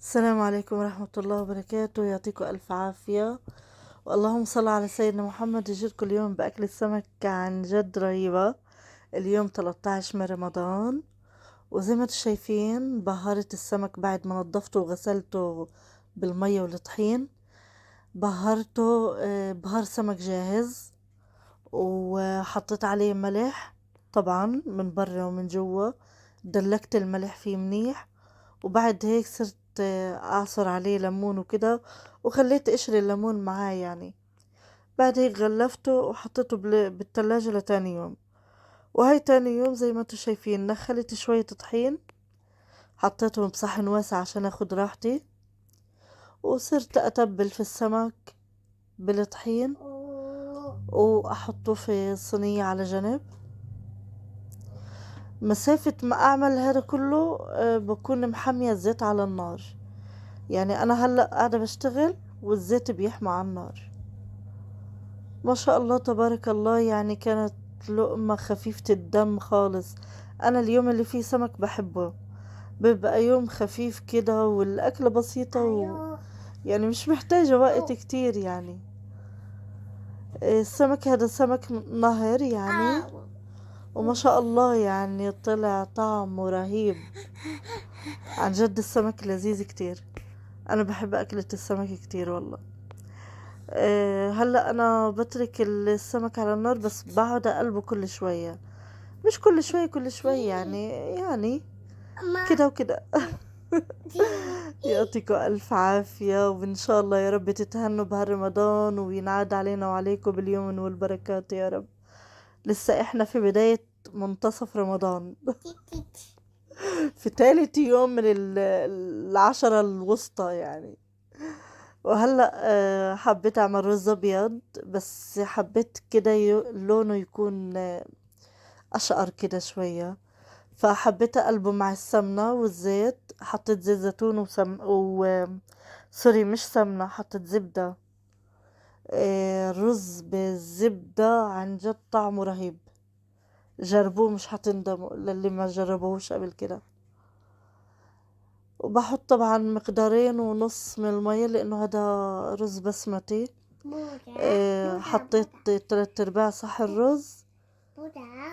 السلام عليكم ورحمة الله وبركاته، يعطيكم ألف عافية. واللهم صل على سيدنا محمد. يجيلكم اليوم بأكلة سمك عن جد رهيبة. اليوم 13 من رمضان، وزي ما انتم شايفين بهرت السمك بعد ما نضفته وغسلته بالمية والطحين. بهرته بهار سمك جاهز، وحطيت عليه ملح طبعا من برا ومن جوا. دلكت الملح فيه منيح، وبعد هيك صرت اعصر عليه ليمون وكده، وخليت قشر الليمون معاه يعني. بعد هيك غلفته وحطيته بالتلاجة لتاني يوم. وهي تاني يوم زي ما انتم شايفين نخلت شوية طحين، حطيتهم بصحن واسع عشان اخد راحتي، وصرت اتبل في السمك بالطحين واحطه في صينية على جنب. مسافة ما اعمل هذا كله بكون محمية الزيت على النار. يعني انا هلأ قاعدة بشتغل والزيت بيحمى على النار. ما شاء الله تبارك الله، يعني كانت لقمة خفيفة الدم خالص. انا اليوم اللي فيه سمك بحبه، بيبقى يوم خفيف كده والاكلة بسيطة يعني مش محتاجة وقت كتير يعني. السمك هذا سمك نهر يعني، وما شاء الله يعني طلع طعمه رهيب. عن جد السمك لذيذ كتير. انا بحب اكلة السمك كتير والله. هلا انا بترك السمك على النار، بس بقعد اقلبه كل شوية. مش كل شوية كل شوية يعني كده وكده. يعطيكم ألف عافية، وإن شاء الله يا رب تتهنوا بهالرمضان وينعاد علينا وعليكم باليمن والبركات يا رب. لسه إحنا في بداية منتصف رمضان. في تالت يوم من العشرة الوسطى يعني. وهلأ حبيت أعمل رز أبيض، بس حبيت كده لونه يكون أشقر كده شوية. فحبيت اقلبه مع السمنة والزيت. حطيت زيت زيتون سوري، مش سمنة، حطيت زبدة. رز بالزبدة عن جد طعمه رهيب. جربوه مش هتندموا للي ما جربوهوش قبل كده. وبحط طبعا مقدارين ونص من المية لانه هذا رز بسمتي. حطيت 3/4 صحن رز،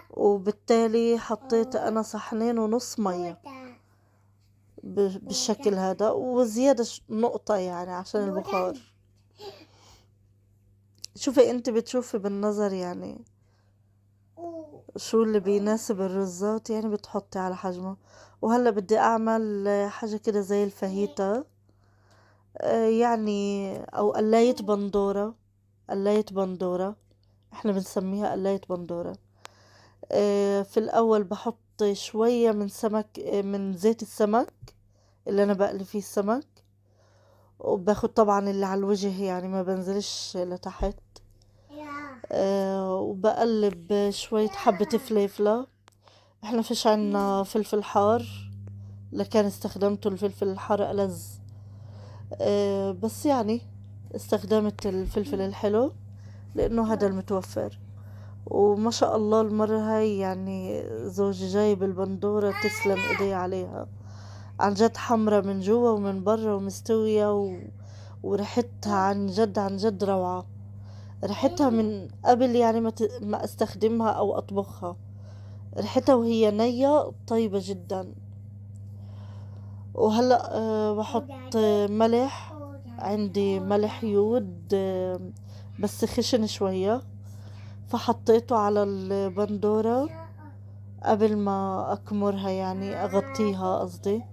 وبالتالي حطيت انا صحنين ونص مية بالشكل هذا، وزيادة نقطة يعني عشان البخار. شوفي انت بتشوفي بالنظر يعني شو اللي بيناسب الرزات، يعني بتحطي على حجمه. وهلا بدي اعمل حاجة كده زي الفاهيتا، يعني او قلاية بندورة. قلاية بندورة احنا بنسميها قلاية بندورة. في الاول بحط شوية من سمك، من زيت السمك اللي انا بقلي فيه السمك. وباخد طبعا اللي على الوجه يعني ما بنزلش لتحت. وبقلب شوية حبة فليفلة. احنا فيش عنا فلفل حار، لكن استخدمته الفلفل الحار ألذ. بس يعني استخدمت الفلفل الحلو لانه هذا المتوفر. وما شاء الله المرة هاي يعني زوجي جايب البندورة، تسلم ايديه عليها. عن جد حمرة من جوا ومن برا ومستوية وريحتها عن جد عن جد روعة. ريحتها من قبل يعني ما استخدمها او اطبخها. ريحتها وهي نية طيبة جدا. وهلأ بحط ملح. عندي ملح يود بس خشن شوية، فحطيته على البندورة قبل ما اكمرها يعني اغطيها قصدي.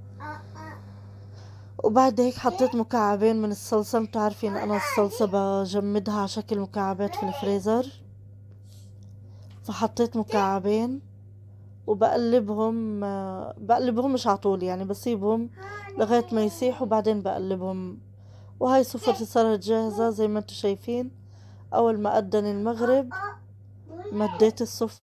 وبعد هيك حطيت مكعبين من الصلصة. انتوا عارفين انا الصلصة بجمدها على شكل مكعبات في الفريزر، فحطيت مكعبين وبقلبهم. بقلبهم مش عطول يعني، بسيبهم لغاية ما يسيحوا وبعدين بقلبهم. وهاي صفرتي صارت جاهزة زي ما انتوا شايفين. اول ما أذن المغرب مديت الصفر